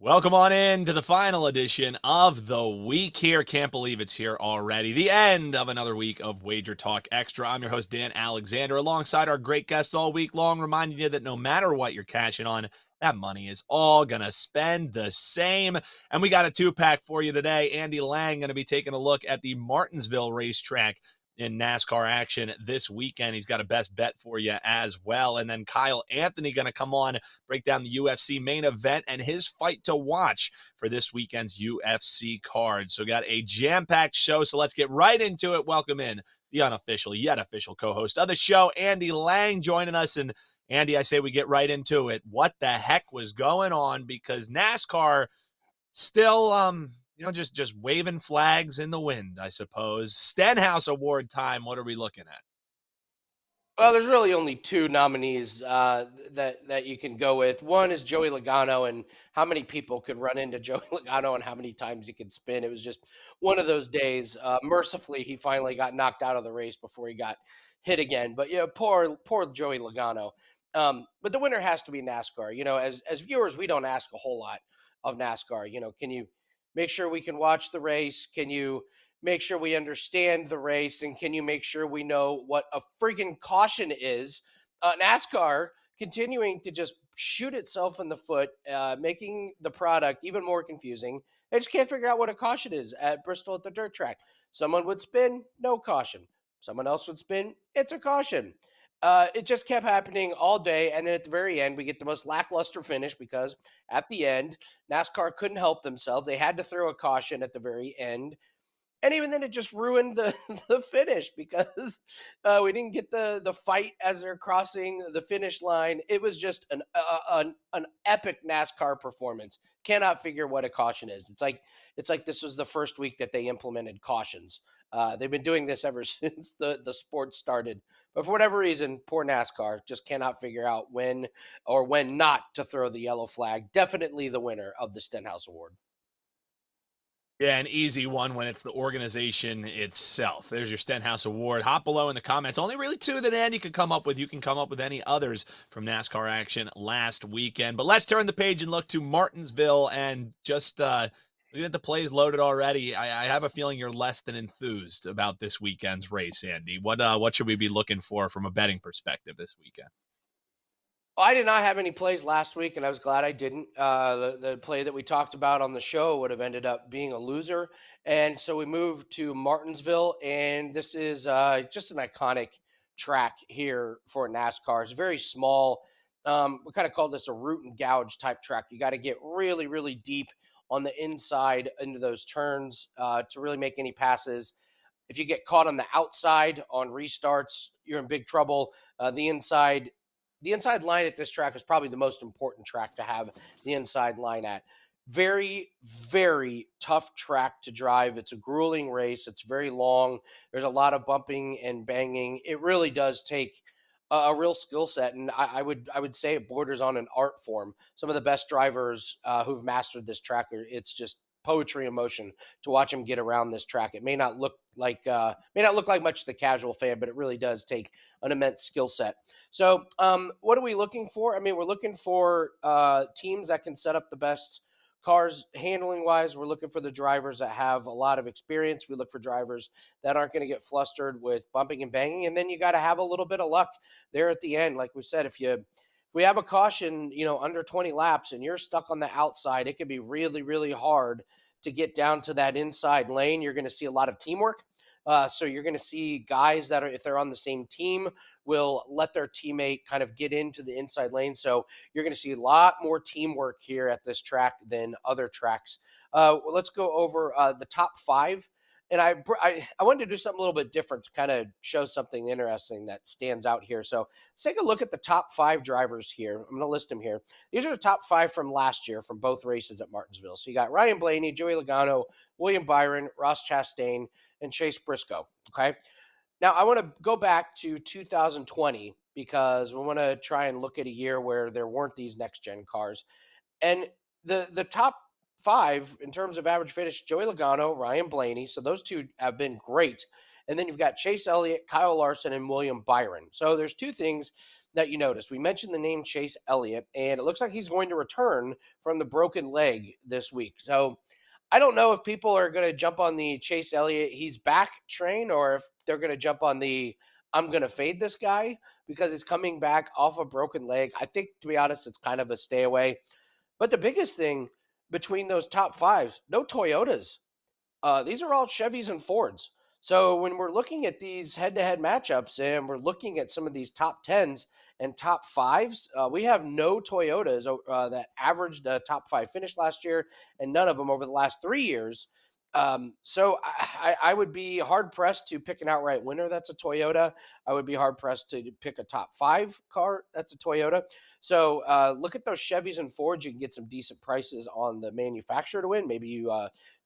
Welcome on in to the final edition of the week here. Can't believe it's here already. The end of another week of Wager Talk Extra. I'm your host, Dan Alexander, alongside our great guests all week long, reminding you that no matter what you're cashing on, that money is all going to spend the same. And we got a two-pack for you today. Andy Lang going to be taking a look at the Martinsville racetrack in NASCAR action this weekend. He's got a best bet for you as well. And then Kyle Anthony going to come on, break down the UFC main event and his fight to watch for this weekend's UFC card. So got a jam-packed show, so let's get right into it. Welcome in the unofficial, yet official co-host of the show, Andy Lang, joining us. And Andy, I say we get right into it. What the heck was going on? Because NASCAR still just waving flags in the wind, I suppose. Stenhouse Award time. What are we looking at? Well, there's really only two nominees that you can go with. One is Joey Logano, and how many people could run into Joey Logano and how many times he could spin. It was just one of those days. Mercifully, he finally got knocked out of the race before he got hit again. But yeah, poor Joey Logano. But the winner has to be NASCAR. As viewers, we don't ask a whole lot of NASCAR. Can you make sure we can watch the race? Can you make sure we understand the race, and can you make sure we know what a freaking caution is? NASCAR continuing to just shoot itself in the foot, making the product even more confusing. They just can't figure out what a caution is at Bristol at the dirt track. Someone would spin, no caution. Someone else would spin, it's a caution. It just kept happening all day, and then at the very end, we get the most lackluster finish because at the end, NASCAR couldn't help themselves. They had to throw a caution at the very end. And even then, it just ruined the, the finish because we didn't get the fight as they're crossing the finish line. It was just an epic NASCAR performance. Cannot figure what a caution is. It's like this was the first week that they implemented cautions. They've been doing this ever since the sport started. But for whatever reason, poor NASCAR just cannot figure out when or when not to throw the yellow flag. Definitely the winner of the Stenhouse Award. Yeah, an easy one when it's the organization itself. There's your Stenhouse Award. Hop below in the comments. Only really two that Andy could come up with. You can come up with any others from NASCAR action last weekend. But let's turn the page and look to Martinsville and just looking at the plays loaded already. I have a feeling you're less than enthused about this weekend's race, Andy. What should we be looking for from a betting perspective this weekend? I did not have any plays last week, and I was glad I didn't. The play that we talked about on the show would have ended up being a loser. And so we moved to Martinsville, and this is just an iconic track here for NASCAR. It's very small. We kind of call this a root and gouge type track. You got to get really, really deep on the inside into those turns to really make any passes. If you get caught on the outside on restarts, you're in big trouble. The inside line at this track is probably the most important track to have the inside line at. Very, very tough track to drive. It's a grueling race. It's very long. There's a lot of bumping and banging. It really does take a real skill set, and I would say it borders on an art form. Some of the best drivers who've mastered this track, it's just poetry in motion to watch them get around this track. It may not look like much to the casual fan, but it really does take an immense skill set. So, what are we looking for? I mean, we're looking for teams that can set up the best cars handling wise. We're looking for the drivers that have a lot of experience. We look for drivers that aren't going to get flustered with bumping and banging. And then you got to have a little bit of luck there at the end. Like we said, if we have a caution, under 20 laps and you're stuck on the outside, it could be really, really hard to get down to that inside lane. You're going to see a lot of teamwork. So you're going to see guys that if they're on the same team, will let their teammate kind of get into the inside lane. So you're going to see a lot more teamwork here at this track than other tracks. Let's go over the top five. And I wanted to do something a little bit different to kind of show something interesting that stands out here. So let's take a look at the top five drivers here. I'm going to list them here. These are the top five from last year from both races at Martinsville. So you got Ryan Blaney, Joey Logano, William Byron, Ross Chastain, and Chase Briscoe. Okay. Now I want to go back to 2020 because we want to try and look at a year where there weren't these next gen cars. And the top five in terms of average finish, Joey Logano, Ryan Blaney. So those two have been great. And then you've got Chase Elliott, Kyle Larson, and William Byron. So there's two things that you noticed. We mentioned the name Chase Elliott, and it looks like he's going to return from the broken leg this week. So I don't know if people are going to jump on the Chase Elliott, he's back train, or if they're going to jump on the I'm going to fade this guy because he's coming back off a broken leg. I think, to be honest, it's kind of a stay away. But the biggest thing between those top fives, no Toyotas. These are all Chevys and Fords. So when we're looking at these head-to-head matchups and we're looking at some of these top tens and top fives, we have no Toyotas that averaged a top five finish last year, and none of them over the last 3 years. So I would be hard pressed to pick an outright winner that's a Toyota. I would be hard pressed to pick a top five car that's a Toyota. So look at those Chevys and Fords. You can get some decent prices on the manufacturer to win. Maybe you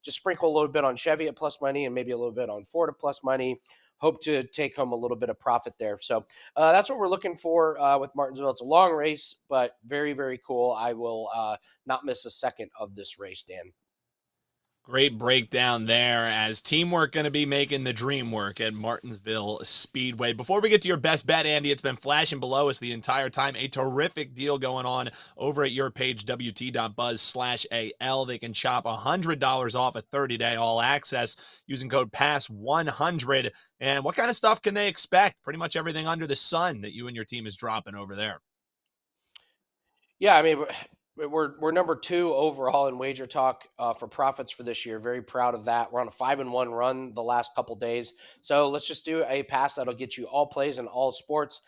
just sprinkle a little bit on Chevy at plus money and maybe a little bit on Ford at plus money. Hope to take home a little bit of profit there. So that's what we're looking for with Martinsville. It's a long race, but very, very cool. I will not miss a second of this race, Dan. Great breakdown there, as teamwork going to be making the dream work at Martinsville Speedway. Before we get to your best bet, Andy, it's been flashing below us the entire time. A terrific deal going on over at your page, wt.buzz/AL. They can chop $100 off a 30-day all access using code PASS100. And what kind of stuff can they expect? Pretty much everything under the sun that you and your team is dropping over there. Yeah, I mean, we're number 2 overall in Wager Talk for profits for this year. Very proud of that. We're on a 5-1 run the last couple days. So let's just do a pass that'll get you all plays in all sports.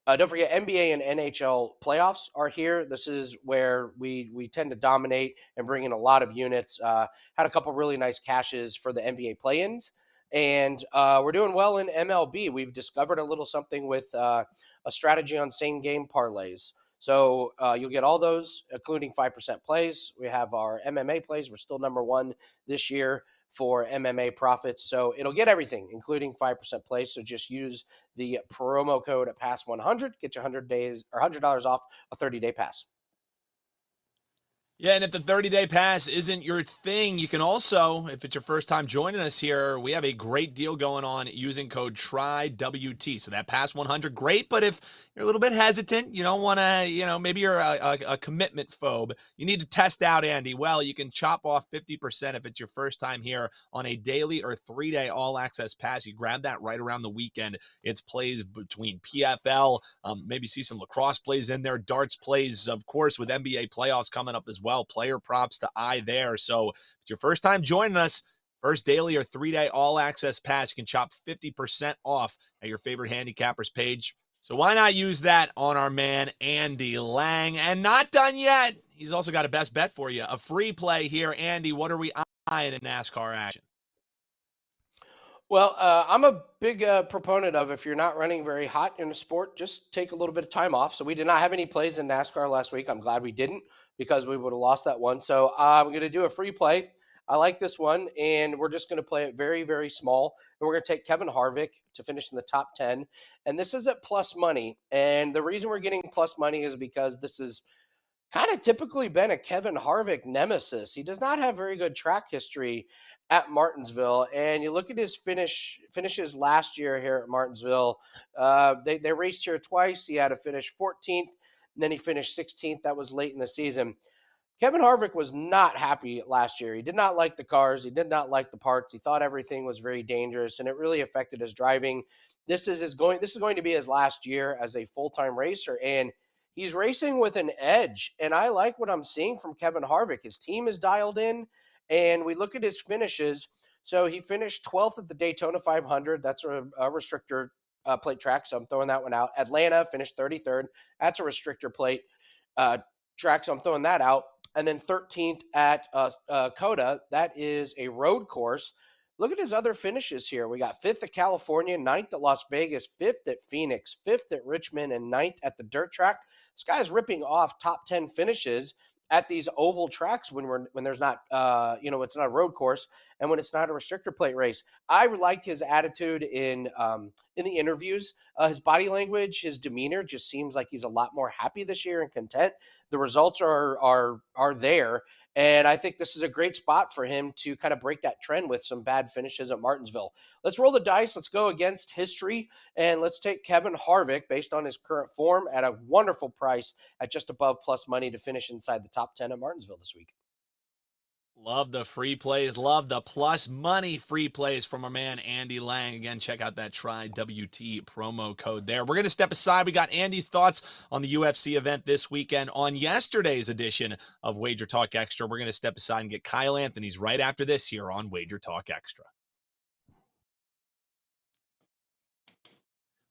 Don't forget, NBA and NHL playoffs are here. This is where we tend to dominate and bring in a lot of units. Had a couple really nice cashes for the NBA play-ins. And we're doing well in MLB. We've discovered a little something with a strategy on same-game parlays. So you'll get all those, including 5% plays. We have our MMA plays. We're still number 1 this year for MMA profits. So it'll get everything, including 5% plays. So just use the promo code PASS100, get you $100 off a 30-day pass. Yeah, and if the 30-day pass isn't your thing, you can also, if it's your first time joining us here, we have a great deal going on using code TRYWT. So that pass 100, great, but if you're a little bit hesitant, you don't want to, maybe you're a commitment phobe, you need to test out Andy. Well, you can chop off 50% if it's your first time here on a daily or 3-day all-access pass. You grab that right around the weekend. It's plays between PFL, maybe see some lacrosse plays in there, darts plays, of course, with NBA playoffs coming up as well. Player props to eye there. So if it's your first time joining us, first daily or 3-day all access pass, you can chop 50% off at your favorite handicappers page. So why not use that on our man Andy Lang? And not done yet, he's also got a best bet for you, a free play here. Andy, what are we eyeing in NASCAR action? Well, I'm a big proponent of, if you're not running very hot in a sport, just take a little bit of time off. So we did not have any plays in NASCAR last week. I'm glad we didn't, because we would have lost that one. So I'm going to do a free play. I like this one, and we're just going to play it very, very small. And we're going to take Kevin Harvick to finish in the top 10. And this is at plus money. And the reason we're getting plus money is because this is kind of typically been a Kevin Harvick nemesis. He does not have very good track history at Martinsville. And you look at his finishes last year here at Martinsville. They raced here twice. He had to finish 14th, and then he finished 16th. That was late in the season. Kevin Harvick was not happy last year. He did not like the cars. He did not like the parts. He thought everything was very dangerous, and it really affected his driving. This is going to be his last year as a full-time racer, and he's racing with an edge. And I like what I'm seeing from Kevin Harvick. His team is dialed in, and we look at his finishes. So he finished 12th at the Daytona 500. That's a restrictor plate track, so I'm throwing that one out. Atlanta finished 33rd. That's a restrictor plate track, so I'm throwing that out. And then 13th at Coda. That is a road course. Look at his other finishes here. We got 5th at California, 9th at Las Vegas, 5th at Phoenix, 5th at Richmond, and 9th at the dirt track. This guy's ripping off top 10 finishes at these oval tracks when there's not, it's not a road course. and when it's not a restrictor plate race. I liked his attitude in the interviews. His body language, his demeanor just seems like he's a lot more happy this year and content. The results are there. And I think this is a great spot for him to kind of break that trend with some bad finishes at Martinsville. Let's roll the dice. Let's go against history. And let's take Kevin Harvick, based on his current form, at a wonderful price at just above plus money to finish inside the top 10 at Martinsville this week. Love the free plays. Love the plus money free plays from our man Andy Lang. Again, check out that TryWT promo code there. We're going to step aside. We got Andy's thoughts on the UFC event this weekend on yesterday's edition of Wager Talk Extra. We're going to step aside and get Kyle Anthony's right after this here on Wager Talk Extra.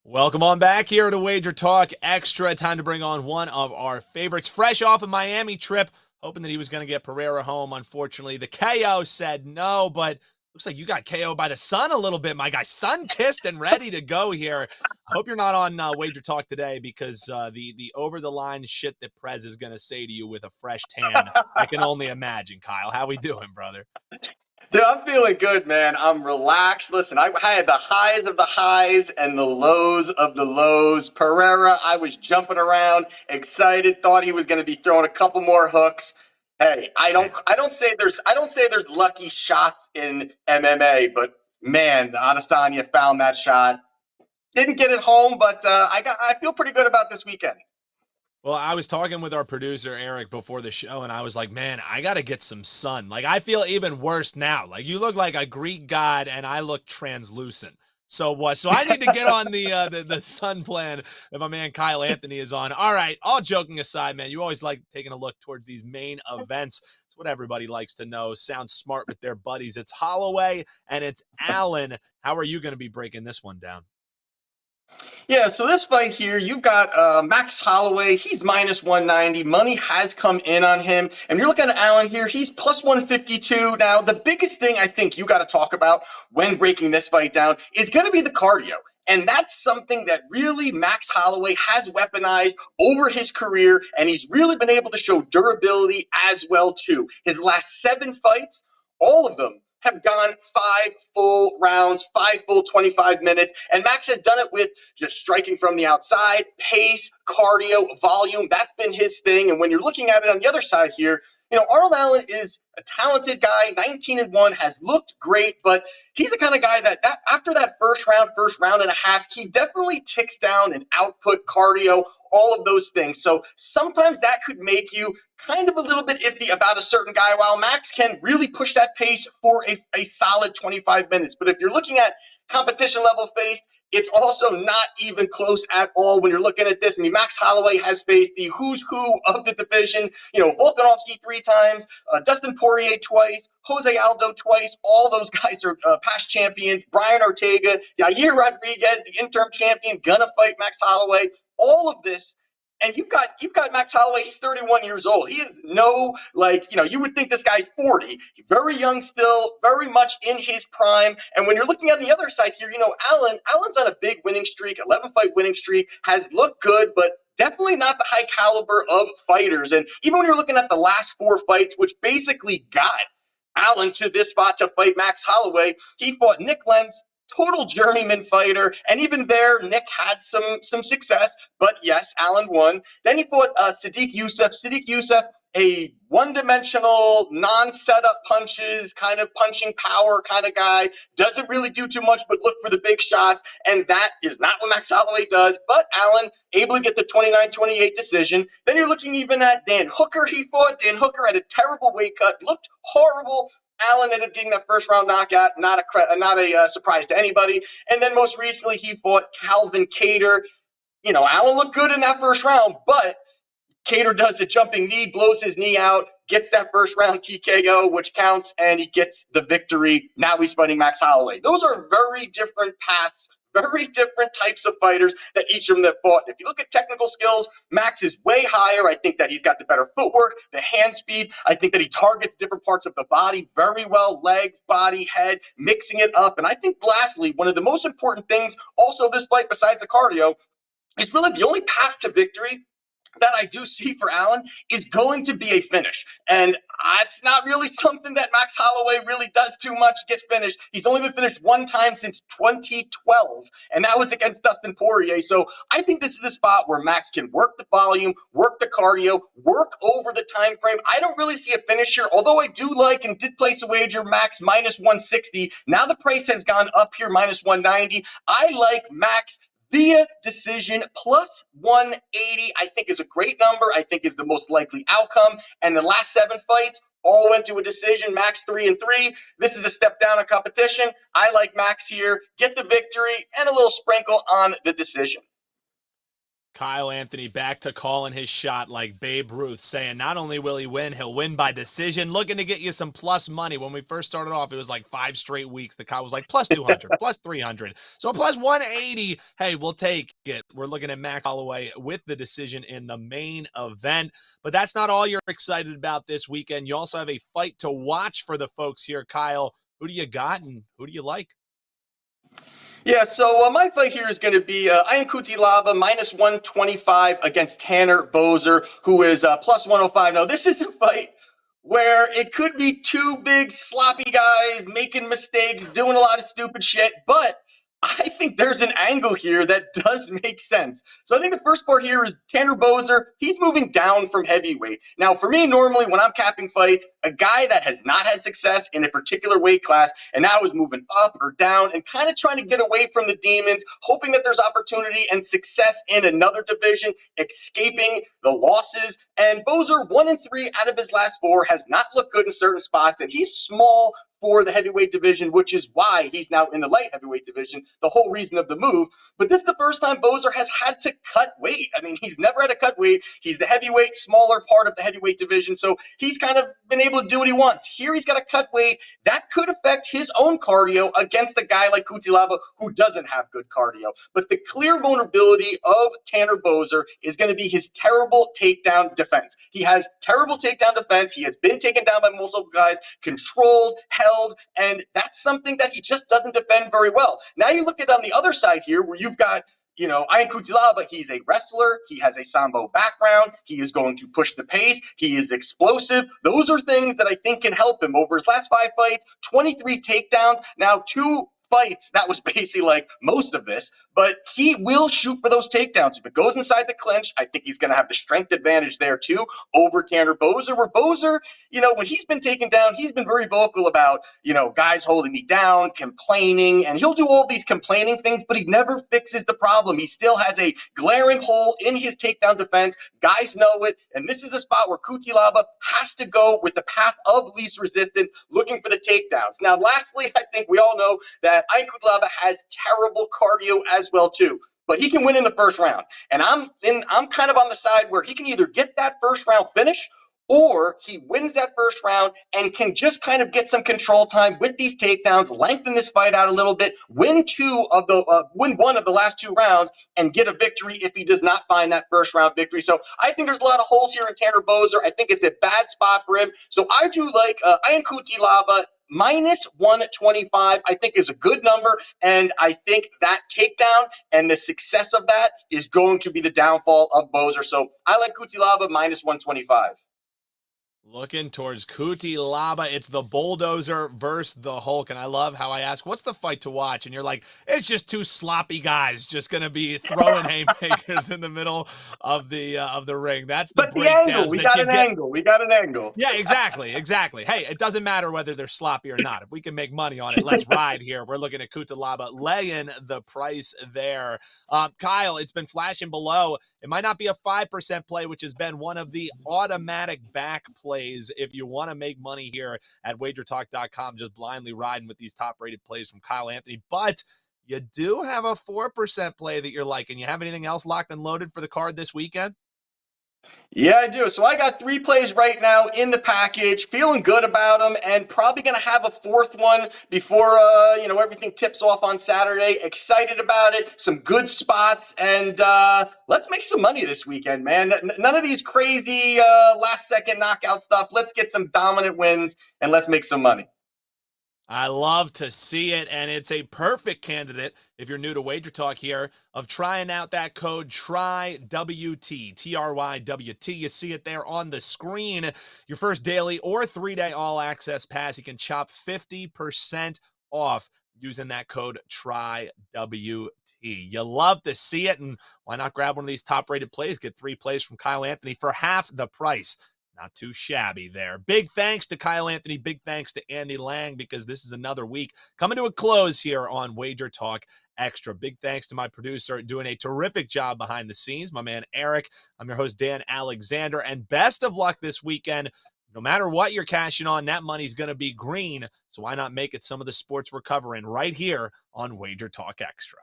Welcome on back here to Wager Talk Extra. Time to bring on one of our favorites, fresh off a Miami trip, hoping that he was going to get Pereira home. Unfortunately, the KO said no, but looks like you got KO'd by the sun a little bit, my guy. Sun-kissed and ready to go here. I hope you're not on Wager Talk today, because the over-the-line shit that Prez is going to say to you with a fresh tan, I can only imagine. Kyle, how we doing, brother? Dude, I'm feeling good, man. I'm relaxed. Listen, I had the highs of the highs and the lows of the lows. Pereira, I was jumping around, excited, thought he was going to be throwing a couple more hooks. Hey, I don't say there's lucky shots in MMA, but man, Adesanya found that shot. Didn't get it home, but I feel pretty good about this weekend. Well, I was talking with our producer, Eric, before the show, and I was like, man, I got to get some sun. Like, I feel even worse now. Like, you look like a Greek god, and I look translucent. So what? So I need to get on the sun plan that my man Kyle Anthony is on. All right, all joking aside, man, you always like taking a look towards these main events. It's what everybody likes to know. Sounds smart with their buddies. It's Holloway, and it's Allen. How are you going to be breaking this one down? Yeah, so this fight here, you've got Max Holloway. He's minus 190. Money has come in on him. And you're looking at Allen here. He's plus 152. Now, the biggest thing I think you got to talk about when breaking this fight down is going to be the cardio. And that's something that really Max Holloway has weaponized over his career, and he's really been able to show durability as well, too. His last 7 fights, all of them have gone 5 full rounds, 5 full 25 minutes. And Max has done it with just striking from the outside, pace, cardio, volume. That's been his thing. And when you're looking at it on the other side here, you know, Arnold Allen is a talented guy, 19-1, has looked great, but he's the kind of guy that after that first round and a half, he definitely ticks down in output, cardio, all of those things. So sometimes that could make you kind of a little bit iffy about a certain guy, while Max can really push that pace for a solid 25 minutes. But if you're looking at competition level faced, it's also not even close at all when you're looking at this. I mean, Max Holloway has faced the who's who of the division. You know, Volkanovski 3 times, Dustin Poirier twice, Jose Aldo twice. All those guys are past champions. Brian Ortega, Yair Rodriguez, the interim champion, gonna fight Max Holloway. All of this. And you've got Max Holloway. He's 31 years old. He is no, like, you know, you would think this guy's 40. Very young still, very much in his prime. And when you're looking at the other side here, you know, Allen's on a big winning streak, 11-fight winning streak, has looked good, but definitely not the high caliber of fighters. And even when you're looking at the last 4 fights, which basically got Allen to this spot to fight Max Holloway, he fought Nick Lentz, total journeyman fighter, and even there, Nick had some success, but yes, Allen won. Then he fought Sadiq Youssef. Sadiq Youssef, a one-dimensional, non-setup punches, kind of punching power kind of guy, doesn't really do too much but look for the big shots, and that is not what Max Holloway does, but Allen able to get the 29-28 decision. Then you're looking even at Dan Hooker he fought. Dan Hooker had a terrible weight cut, looked horrible. Allen ended up getting that first-round knockout, not a surprise to anybody. And then most recently, he fought Calvin Kattar. You know, Allen looked good in that first round, but Kattar does a jumping knee, blows his knee out, gets that first-round TKO, which counts, and he gets the victory. Now he's fighting Max Holloway. Those are very different paths, very different types of fighters that each of them have fought. If you look at technical skills, Max is way higher. I think that he's got the better footwork, the hand speed. I think that he targets different parts of the body very well, legs, body, head, mixing it up. And I think lastly, one of the most important things also of this fight besides the cardio is really the only path to victory that I do see for Allen is going to be a finish. And it's not really something that Max Holloway really does too much, get finished. He's only been finished one time since 2012, and that was against Dustin Poirier. So I think this is a spot where Max can work the volume, work the cardio, work over the time frame. I don't really see a finish here, although I do like and did place a wager Max minus 160. Now the price has gone up here, minus 190. I like Max via decision plus 180. I think is a great number. I think is the most likely outcome. And the last 7 fights all went to a decision. Max 3-3. This is a step down in competition. I like Max here. Get the victory and a little sprinkle on the decision. Kyle Anthony back to calling his shot like Babe Ruth, saying not only will he win, he'll win by decision. Looking to get you some plus money. When we first started off, it was like 5 straight weeks. The Kyle was like plus 200, plus 300. So plus 180, hey, we'll take it. We're looking at Max Holloway with the decision in the main event. But that's not all you're excited about this weekend. You also have a fight to watch for the folks here. Kyle, who do you got and who do you like? Yeah, so my fight here is going to be Ian Cutelaba minus 125 against Tanner Boser, who is plus 105. Now, this is a fight where it could be 2 big sloppy guys making mistakes, doing a lot of stupid shit, but I think there's an angle here that does make sense. So I think the first part here is Tanner Boser. He's moving down from heavyweight. Now, for me, normally when I'm capping fights, a guy that has not had success in a particular weight class and now is moving up or down and kind of trying to get away from the demons, hoping that there's opportunity and success in another division, escaping the losses. And Boser, 1-3 out of his last 4, has not looked good in certain spots, and he's small for the heavyweight division, which is why he's now in the light heavyweight division, the whole reason of the move. But this is the first time Boser has had to cut weight. I mean, he's never had to cut weight. He's the heavyweight, smaller part of the heavyweight division, so he's kind of been able to do what he wants. Here he's got to cut weight. That could affect his own cardio against a guy like Cutelaba who doesn't have good cardio. But the clear vulnerability of Tanner Boser is going to be his terrible takedown defense. He has terrible takedown defense. He has been taken down by multiple guys, controlled, held, and that's something that he just doesn't defend very well. Now you look at on the other side here where you've got, Ian Cutelaba. He's a wrestler. He has a sambo background. He is going to push the pace. He is explosive. Those are things that I think can help him. Over his last 5 fights, 23 takedowns. Now 2 fights, that was basically like most of this, but he will shoot for those takedowns. If it goes inside the clinch, I think he's going to have the strength advantage there too over Tanner Boser, where Boser, when he's been taken down, he's been very vocal about, guys holding me down, complaining, and he'll do all these complaining things, but he never fixes the problem. He still has a glaring hole in his takedown defense. Guys know it, and this is a spot where Cutelaba has to go with the path of least resistance, looking for the takedowns. Now, lastly, I think we all know that Ian Cutelaba has terrible cardio as well too, but he can win in the first round. And I'm kind of on the side where he can either get that first round finish or he wins that first round and can just kind of get some control time with these takedowns, lengthen this fight out a little bit, win one of the last 2 rounds, and get a victory if he does not find that first round victory. So I think there's a lot of holes here in Tanner Boser. I think it's a bad spot for him. So I do like Ian Cutelaba minus 125, I think is a good number, and I think that takedown and the success of that is going to be the downfall of Boser. So I like Cutelaba minus 125. Looking towards Cutelaba. It's the bulldozer versus the Hulk. And I love how I ask, what's the fight to watch? And you're like, it's just 2 sloppy guys just going to be throwing haymakers in the middle of the ring. That's the breakdown. We got an angle. Yeah, exactly. Hey, it doesn't matter whether they're sloppy or not. If we can make money on it, let's ride here. We're looking at Cutelaba laying the price there. Kyle, it's been flashing below. It might not be a 5% play, which has been one of the automatic back plays if you want to make money here at WagerTalk.com, just blindly riding with these top-rated plays from Kyle Anthony. But you do have a 4% play that you're liking. You have anything else locked and loaded for the card this weekend? Yeah, I do. So I got 3 plays right now in the package, feeling good about them, and probably going to have a 4th one before, everything tips off on Saturday. Excited about it. Some good spots, and let's make some money this weekend, man. None of these crazy last-second knockout stuff. Let's get some dominant wins, and let's make some money. I love to see it, and it's a perfect candidate if you're new to Wager Talk here of trying out that code TRYWT, TRYWT. You see it there on the screen. Your first daily or 3-day all-access pass, you can chop 50% off using that code TRYWT. You love to see it, and why not grab one of these top-rated plays? Get 3 plays from Kyle Anthony for half the price. Not too shabby there. Big thanks to Kyle Anthony. Big thanks to Andy Lang, because this is another week coming to a close here on Wager Talk Extra. Big thanks to my producer doing a terrific job behind the scenes, my man Eric. I'm your host, Dan Alexander, and best of luck this weekend. No matter what you're cashing on, that money's going to be green, so why not make it some of the sports we're covering right here on Wager Talk Extra.